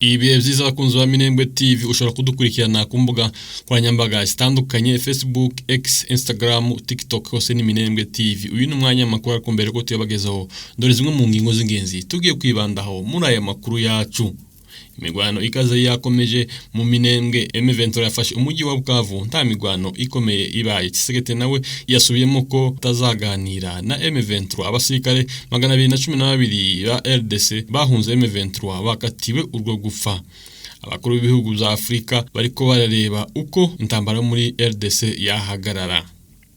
Ibihe byiza bakunzi ba Minembwe TV ushobora kudukurikirana ku mbuga nkoranyambaga zitandukanye Facebook, X, Instagram, TikTok hose ni Minembwe TV. Uyu ni umwanya makuru ariko mbere ko tuyabagezaho dore zimwe mu ngingo z'ingenzi tugiye kwibandaho muri aya makuru yacu. Imigwano ikaze yakomeje mu Minembwe, M23 yafashe umujyi wa Bukavu nta migwano ikomeye ibaye. Tshisekedi nawe yasubiyemo ko tazaganira na M23. Abasirikare 212 ba RDC bahunze M23 bakatiwe urwo gupfa. Abakuru b'ibihugu za Afrika bariko barareba uko intambara muri RDC yahagarara.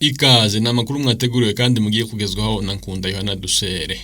Ikaze n'amakuru mwateguriwe kandi mugiye kugezwaho na Nkunda Yohana Dusere.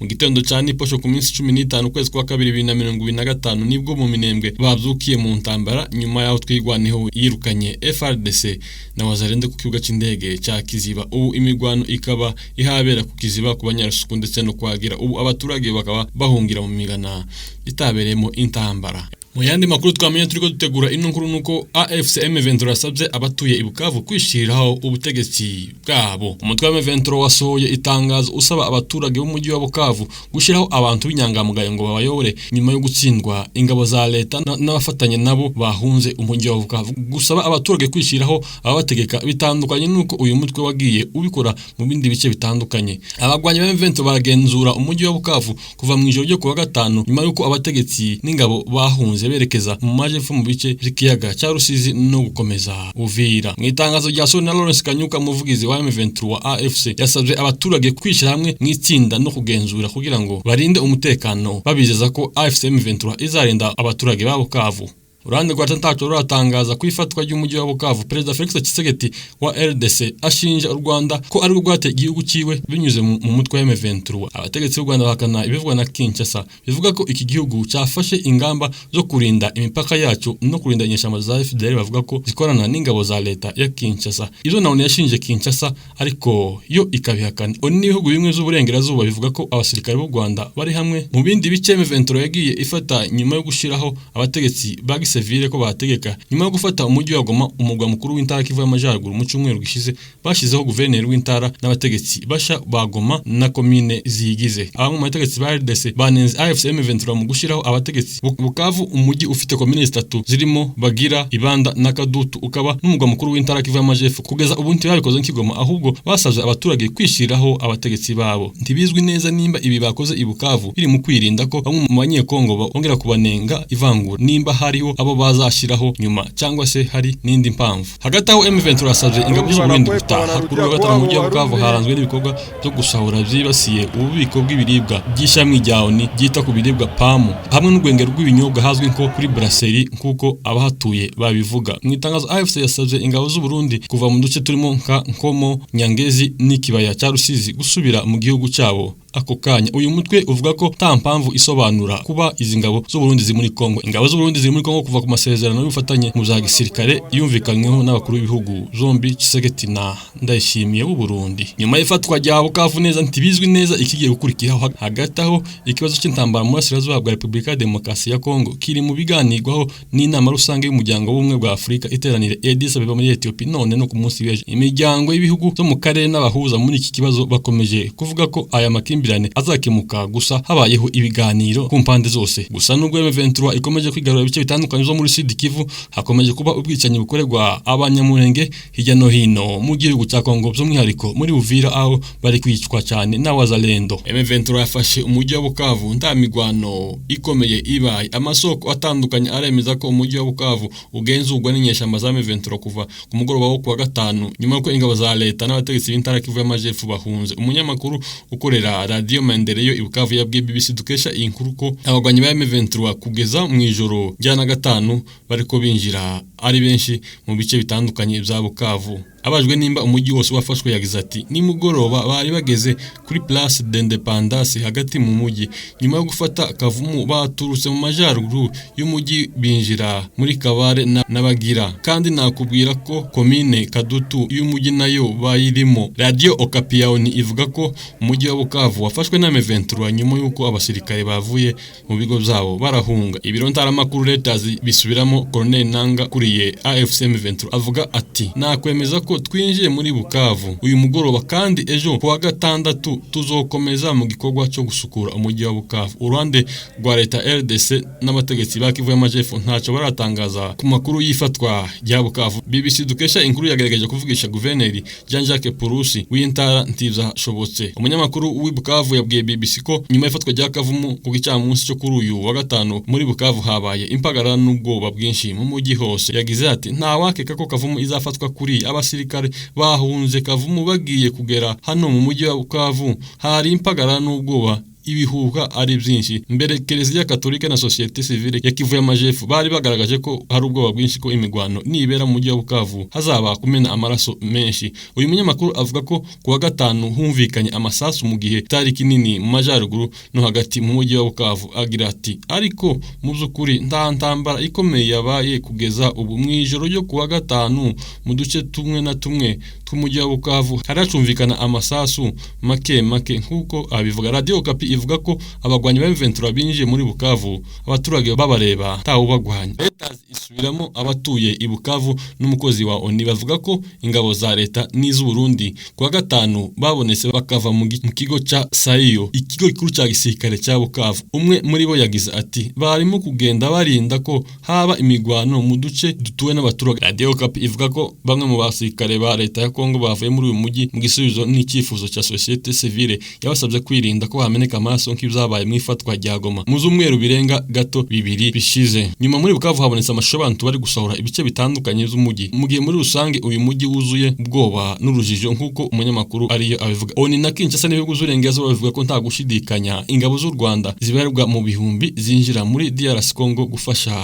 Mu gitondo cyane posho ku minsi 15 kwezi kwa 2025 nibwo mu Minembwe babyukiye mu ntambara nyuma yaho twigwaneho yirukanye FRDC na wazarende ku kibuga cy'indege cya Kiziba. Ubu imigwano ikaba ihabera ku Kiziba ku Banyarasuku ndetse no kwagira. Ubu abaturage bakaba bahungira mu migana itaberemo intambara. Mu yandi makuru twamenye turiko dutegura ino nkuru nuko AFC M23 yasabye abatuye ibukavu kwishiriraho ubutegetsi bwabo. Umutwe wa M23 wasohoye itangazo usaba abaturage b'umujyi wa Bukavu gushiraho abantu b'inyangamugayo ngo babayobore nyuma yo gutsindwa ingabo za leta n'abafatanye nabo bahunze umujyi wa Bukavu. Gusaba abaturage kwishiraho ababategeka bitandukanye nuko uyu mutwe wagiye ubikora mu bindi bice bitandukanye. Abagwanyi ba M23 baragenzura umujyi wa Bukavu kuva mu ijoro ryo kuwa gatanu nyuma yuko abategetsi n'ingabo bahunze berekeza mu majepfo mu bice by'ikiyaga cya Rusizi no gukomeza Uvira. Mu itangazo rya Sona Lawrence Kanyuka muvugizi wa M23 wa AFC yasabye abaturage kwishira hamwe mu itsinda no kugenzura kugira ngo barinde umutekano, babizeza ko AFC M23 izarinda abaturage ba Bukavu. Urande rwa Tantacho ruratangaza kwifatwa ry'umujyi wa Bukavu. Perezida Felix Tshisekedi wa RDC ashinja u Rwanda ko ari rwate igihugu ciwe binyuze mu mutwe wa M23. Abategetsi b'u Rwanda bakana ibivugwa na Kinshasa bivuga ko iki gihugu cyafashe ingamba zo kurinda imipaka yacu no kurinda inyeshamba za FDL bavuga ko zikorana n'ingabo za leta ya Kinshasa. Izo naone yashinje Kinshasa ariko yo ikabihakana. Oni n'ibihugu bimwe z'uburengerazuba bivuga ko abasirikare b'u Rwanda bari hamwe mu bindi bice M23 yagiye ifata nyuma yo gushiraho abategetsi Sevire ko bategeka nyuma yo gufata umujyi wa Goma, umugwa mukuru w'intara Kivu y'Amajyaruguru. Mu cyumweru gishize bashizeho guverineri w'intara n'abategetsi basha ba Goma na komine zigize. Abamwe mu bategetsi ba RDC banenze AFC M23 mu gushiraho abategetsi Bukavu, umujyi ufite komine 3 zirimo Bagira, Ibanda na Kadutu, ukaba n'umugwa mukuru w'intara Kivu y'Amajyepfo. Kugeza ubu ntibabikoze nk'Igoma, ahubwo basavye abaturage kwishiraho abategetsi babo. Ntibizwi neza nimba ibi bakoze i Bukavu biri mu kwirinda ko bamwe mu banyekongo bongera kubanenga ivangura, nimba hariho abo bazashiraho nyuma cyangwa se hari n'indi mpamvu. Hagati aho M23 yasavye ingabo z'Uburundi gutaha. Kuri wa gatanu mu Bukavu haranzwe n'ibikorwa byo gusahura byibasiye ububiko bw'ibiribwa by'ishamwe rya ONU ryita ku biribwa PAM hamwe n'urwengero rw'ibinyobwa hazwi nko kuri brasserie nkuko abahatuye babivuga. Mu itangazo AFC yasavye ingabo z'Uburundi kuva mu duce turimo nka Nkomo, Nyangezi n'ikibaya cya Rusizi gusubira mu gihugu cyabo ako kanya. Uyu mutwe uvuga ko ta mpamvu isobanura kuba izi ngabo z'Uburundi ziri muri Kongo. Ingabo z'Uburundi ziri muri Kongo kuva ku masezerano y'ubufatanye mu za gisirikare yumvikanyweho n'abakuru b'ibihugu zombi Tshisekedi na Ndayishimiye w'u Burundi. Nyuma y'ifatwa rya Bukavu neza ntibizwi neza ikigiye gukurikiraho. Hagati aho ikibazo cy'intambara mu burasirazuba bwa Repubulika ya Demokarasi ya Kongo kiri mu biganirwaho n'inama rusange y'umuryango w'ubumwe bwa Afurika iteranire Addis Abeba muri Ethiopia none no ku munsi w'ejo. Imiryango y'ibihugu zo mu karere n'abahuza muri iki kibazo bakomeje kuvuga ko aya makimbirane azakemuka gusa habayeho ibiganiro ku mpande zose. Gusa nubwo M23 ikomeje kwigarura ibice bitandukanye zo muri Sud Kivu, hakomeje kuba ubwicanyi bukorerwa abanyamurenge hirya no hino mu gihugu cya Kongo, by'umwihariko muri Uvira aho bari kwicwa cyane n'abazalendo. M23 yafashe umujyi wa Bukavu nta migwano ikomeye ibaye. Amasoko atandukanye aremeza ko umujyi wa Bukavu ugenzurwa n'inyeshamba za M23 kuva ku mugoroba wo kuwa gatanu nyuma ko ingabo za leta n'abategetsi b'intara Kivu y'Amajyepfo bahunze. Umunyamakuru ukorera Radio Maendeleo ibukavu yabwiye BBC dukesha iyi nkuru ko abagwanyi ba M23 kugeza mu ijoro rya na gatanu bariko binjira ari benshi mu bice bitandukanye bya Bukavu. Abajwe nimba umujyi wose wafashwe yagize ati nimugoroba bari bageze kuri Place d'Independance hagati mu mujyi. Nyuma yo gufata Kavumu baturutse mu majyaruguru y'umujyi binjira muri Kabare n'Abagira, kandi nakubwira ko komine Kadutu y'umujyi nayo bayirimo. Radio Okapi ivuga ko umujyi wa Bukavu wafashwe na M23 nyuma yuko abasirikare bavuye mu bigo byabo barahunga. Ibiro ntaramakuru Reuters bisubiramo Colonel Nanga kuriye AFC M23 avuga ati nakwemeza ko ko twinjiye muri Bukavu uyu mugoroba kandi ejo kuwa gatandatu tuzokomeza mu gikorwa cyo gusukura umujyi wa Bukavu. Uruhande rwa leta RDC n'abategetsi ba Kivu y'Amajepfo ntacyo baratangaza ku makuru yifatwa rya Bukavu. BBC dukesha inkuru yagerageje kuvugisha guverineri Jean-Jacques Purusi w'intara ntivyashobotse. Umunyamakuru w'i Bukavu yabwiye BBC ko nyuma y'ifatwa rya Kavumu ku gicamunsi cyo kuri uyu wa gatanu muri Bukavu habaye impagarara n'ubwoba bwinshi mu mujyi hose. Yagize ati nta wakeka ko Kavumu izafatwa kuri abasirikare bahunze Kavumu bagiye kugera hano mu mujyi wa Bukavu. Hari impagarara n'ubwoba ibihuha ari byinshi. Mbere Kiliziya Katolika na societe civile ya Kivu y'Amajepfo bari bagaragaje ko hari ubwoba bwinshi ko imigwano nibera mu mujyi wa Bukavu hazaba kumena amaraso menshi. Uyu munyamakuru avuga ko kuwa gatanu humvikanye amasasu mu gihe tari kinini mu majaruguru no hagati mu mujyi wa Bukavu. Agira ati ariko mu by'ukuri nta ntambara ikomeye yabaye kugeza ubu. Mu ijoro ryo kuwa gatanu mu duce tumwe na tumwe tw'umujyi wa Bukavu haracumvikana amasasu make nk'uko abivuga. Radio Okapi ivuga ko abagwanyi ba M23 binjiye muri Bukavu abaturage babareba tawubagwanya. Leta isubiramo abatuye i Bukavu n'umukozi wa ONU bavuga ko ingabo za leta n'iz'u Burundi kuwa gatanu babonetse bakava mu kigo ca Saiyo, ikigo gikuru ca gisirikare ca Bukavu. Umwe muri bo yagize ati barimo kugenda barinda ko haba imigwano mu duce dutuwe n'abaturage. Radio Okapi ivuga ko bamwe mu basirikare ba leta ya Kongo bavuye muri uyu mujyi mu gisubizo n'icyifuzo ca societe civile yabasabye kwirinda ko hameneka amaraso nk'ibyabaye mu ifatwa rya Goma mu zumweru birenga gato bibiri bishize. Nyuma muri Bukavu habonetse amashusho abantu bari gusahura ibice bitandukanye z'umujyi mu gihe muri rusange uyu mujyi wuzuye ubwoba n'urujijo nk'uko umunyamakuru ariyo abivuga. ONU na Kinshasa n'ibihugu z'uburengerazuba bavuga ko nta gushidikanya ingabo z'u Rwanda zibarirwa mu bihumbi zinjira muri DRC Congo gufasha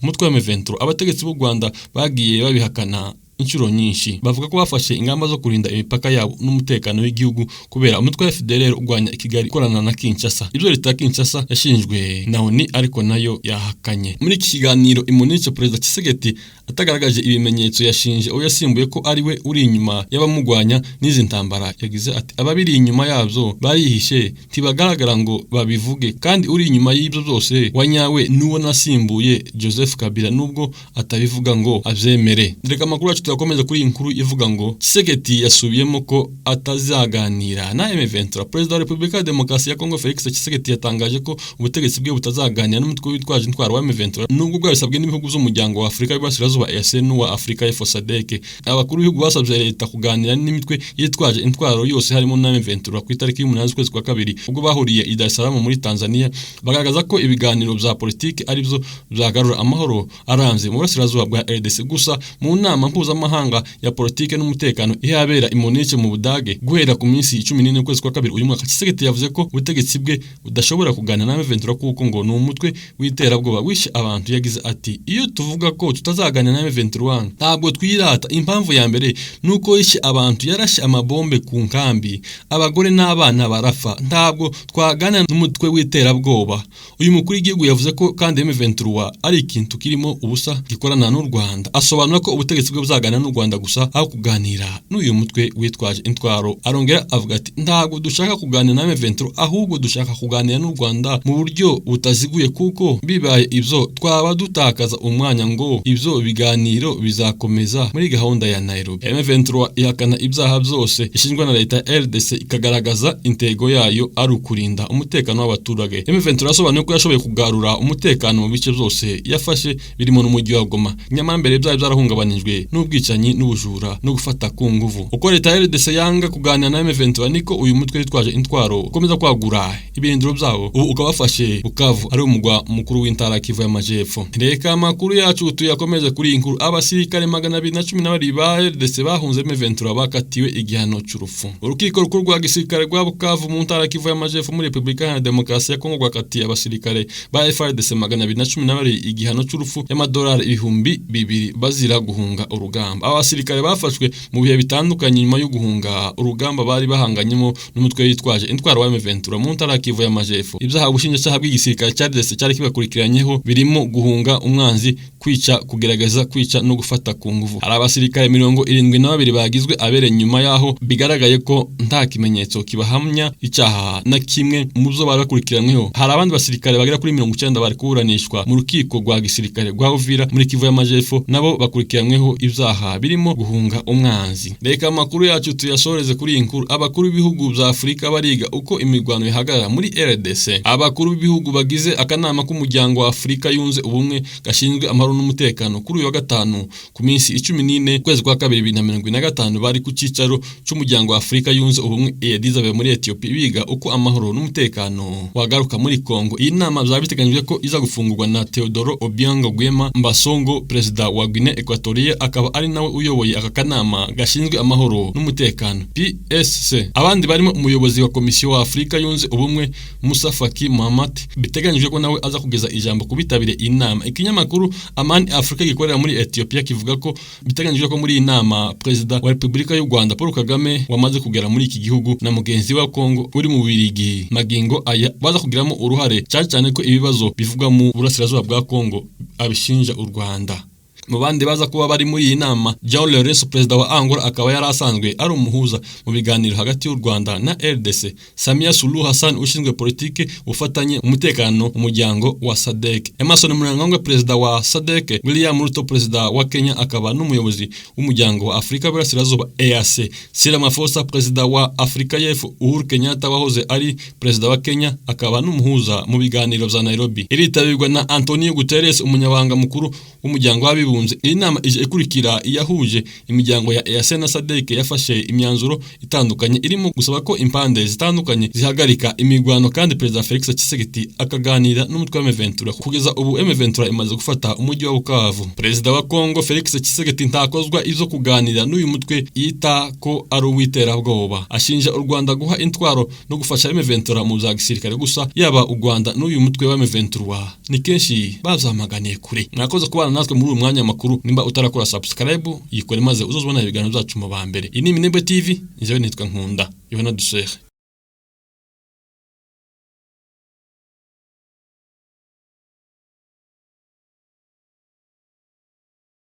umutwe wa M23. Abategetsi b'u Rwanda bagiye babihakana inshuro nyinshi, bavuga ko bafashe ingamba zo kurinda imipaka yabo n'umutekano w'igihugu kubera umutwe wa FDLR urwanya Kigali ikorana na Kinshasa. Ibyo leta ya Kinshasa yashinjwe na ONU ariko nayo yahakanye. Muri iki kiganiro Imunice Perezida Tshisekedi atagaragaje ibimenyetso yashinje uwo yasimbuye ko ari we uri inyuma y'abamugwanya n'izi ntambara. Yagize ati ababiri inyuma yabyo barihishe ntibagaragara ngo babivuge, kandi uri inyuma y'ibyo byose wanyawe n'uwo nasimbuye Joseph Kabila nubwo atabivuga ngo avyemere. Reka amakuru yacu tuyakomeza kuri iyi nkuru ivuga ngo Tshisekedi yasubiyemo ko atazaganira na M23. Perezida wa Repubulika ya Demokarasi ya Kongo Felix Tshisekedi yatangaje ko ubutegetsi bwe butazaganira n'umutwe witwaje intwaro wa M23 nubwo bwabisabwe n'ibihugu by'umuryango wa Afurika y'Iburasirazuba EAC n'uwa Afurika y'Epfo SADC. Abakuru b'ibihugu basabye leta kuganira n'imitwe yitwaje intwaro yose harimo na M23 ku itariki y'umunani z'ukwezi kwa kabiri ubwo bahuriye i Dar es Salaam muri Tanzania, bagaragaza ko ibiganiro bya politiki ari byo byagarura amahoro aranze mu burasirazuba bwa RDC. Gusa mu nama mpuzamahanga ya politiki n'umutekano ihabera i Munich mu Budage guhera ku minsi 14 ukwezi kwa kabiri uyu mwaka, Tshisekedi yavuze ko ubutegetsi bwe budashobora kuganira na M23 kuko ngo ni umutwe w'iterabwoba wishe abantu. Yagize ati iyo tuvuga ko tutazaganira na M23 ntabwo twirata. Impamvu ya mbere nuko yishe abantu, yarashe amabombe ku nkambi, abagore n'abana barafa. Ntabwo twagana n'umutwe w'iterabwoba. Uyu mukuru w'igihugu yavuze ko kandi M23 ari ikintu kirimo ubusa gikorana n'u Rwanda. Asobanura ko ubutegetsi bwe buzaganira n'u Rwanda gusa aho kuganira n'uyu mutwe witwaje intwaro. Arongera avuga ati ntabwo dushaka kuganira na M23 ahubwo dushaka kuganira n'u Rwanda mu buryo butaziguye kuko bibaye ibyo twaba dutakaza umwanya ngo ibyo biganiro bizakomeza muri gahunda ya Nairobi. M23 ihakana ibyaha byose ishinjwa na leta ya RDC ikagaragaza intego yayo ari ukurinda umutekano w'abaturage. M23 yasobanuye ko yashoboye kugarura umutekano mu bice byose yafashe birimo n'umujyi wa Goma, nyamara mbere byari byarahungabanijwe n'ubwicanyi n'ubujura no gufata ku nguvu. Uko leta ya RDC yanga kuganira na M23 niko uyu mutwe witwaje intwaro ukomeza kwagura ibirindiro byabo, ubu ukabafashe Bukavu ari umugwa mukuru w'intara Kivu y'Amajepfo. Reka amakuru yacu tuyakomeze kuri iyi nkuru. Abasirikare 212 ba RDC bahunze M23 bakatiwe igihano cy'urupfu. Urukiko rukuru rwa gisirikare rwa Bukavu mu ntara Kivu y'Amajepfo muri Repubulika ya Demokarasi ya Kongo rwakatiye abasirikare ba FARDC 212 igihano cy'urupfu y'amadolari 200,000 bazira guhunga urugamba. Abasirikare bafashwe mu bihe bitandukanye nyuma yo guhunga urugamba bari bahanganyemo n'umutwe witwaje intwaro wa M23 mu ntara Kivu y'Amajepfo. Ibyaha ubushinjacyaha bw'igisirikare cya RDC cyari kibakurikiranyeho birimo guhunga umwanzi, kwica, kugerageza kwica no gufata ku nguvu. Hari abasirikare 72 bagizwe abere nyuma yaho bigaragaye ko nta kimenyetso kibahamya icyaha na kimwe mu zo barakurikiranyweho. Hari abandi basirikare bagera kuri 90 bari kuburanishwa mu rukiko rwa gisirikare rwa Uvira muri Kivu y'Amajepfo, nabo bakurikiranyweho ibyaha birimo guhunga umwanzi. Reka amakuru yacu tuyasoreze kuri iyi nkuru. Abakuru b'ibihugu bya Afurika bariga uko imirwano ihagarara muri RDC. Abakuru b'ibihugu bagize akanama k'umuryango wa Afurika yunze ubumwe gashinzwe amahoro n'umutekano kuri uyu wa gatanu ku minsi 14 kwezi kwa 2025 bari ku cicaro cy'umuryango wa Afurika yunze ubumwe Addis Ababa muri Ethiopia biga uko amahoro n'umutekano wagaruka muri Kongo. Iyi nama byabiteganyijwe ko iza gufungurwa na Teodoro Obiang Nguema Mbasongo, perezida wa Guinea Equatorial, akaba ari nawe uyoboye aka kanama gashinzwe amahoro n'umutekano PSC. Abandi barimo umuyobozi wa komisiyo wa Afurika yunze ubumwe Musa Faki Mahamat, biteganyijwe ko nawe aza kugeza ijambo kubitabire inama. Ikinyamakuru Amani Africa gikorera muri Ethiopia kivuga ko biteganyijwe ko muri inama perezida wa Repubulika y'u Rwanda Paul Kagame wamaze kugera muri iki gihugu na mugenzi wa Kongo uri mu Bubiligi Magingo aya baza kugiramo uruhare, cyane ko ibibazo bivugwa mu burasirazuba bwa Kongo abishinja u Rwanda. Mu bandi baza kuba bari muri iyi nama, João Lourenço, perezida wa Angola, akaba yarasanzwe ari umuhuza mu biganiro hagati y'u Rwanda na RDC. Samia Suluhu Hassan, ushinzwe politike, ufatanye, umutekano, umuryango wa SADC. Emerson Mnangagwa, perezida wa SADC. William Ruto, perezida wa Kenya, akaba n'umuyobozi w'umuryango wa Afurika y'Iburasirazuba EAC. Cyril Ramaphosa, perezida wa Afurika y'Epfo. Uhuru Kenyatta, wahoze ari perezida wa Kenya, akaba n'umuhuza mu biganiro bya Nairobi. Iritabirwa na Antonio Guterres, umunyabanga mukuru w'umuryango w'abibumbye. Iyi nama ije ikurikira iyahuje imiryango ya EAC na SADC yafashe imyanzuro itandukanye irimo gusaba ko impande zitandukanye zihagarika imirwano, kandi perezida Felix Tshisekedi akaganira n'umutwe wa M23. Kugeza ubu M23 imaze gufata umujyi wa Bukavu. Perezida wa Kongo Felix Tshisekedi ntakozwa izo kuganira n'uyu mutwe yita ko ari uw'iterabwoba. Ashinja u Rwanda guha intwaro no gufasha M23 mu za gisirikare gusa, yaba u Rwanda n'uyu mutwe wa M23 ni kenshi bazamaganiye kure. Mwakoze kubana natwe muri uyu mwanya makuru. Nimba utarakora subscribe yikore maze uzozobona ibiganiro byacu mu ba mbere. Iyi ni Minembwe TV, njyewe nitwa Nkunda Yohana Dusere.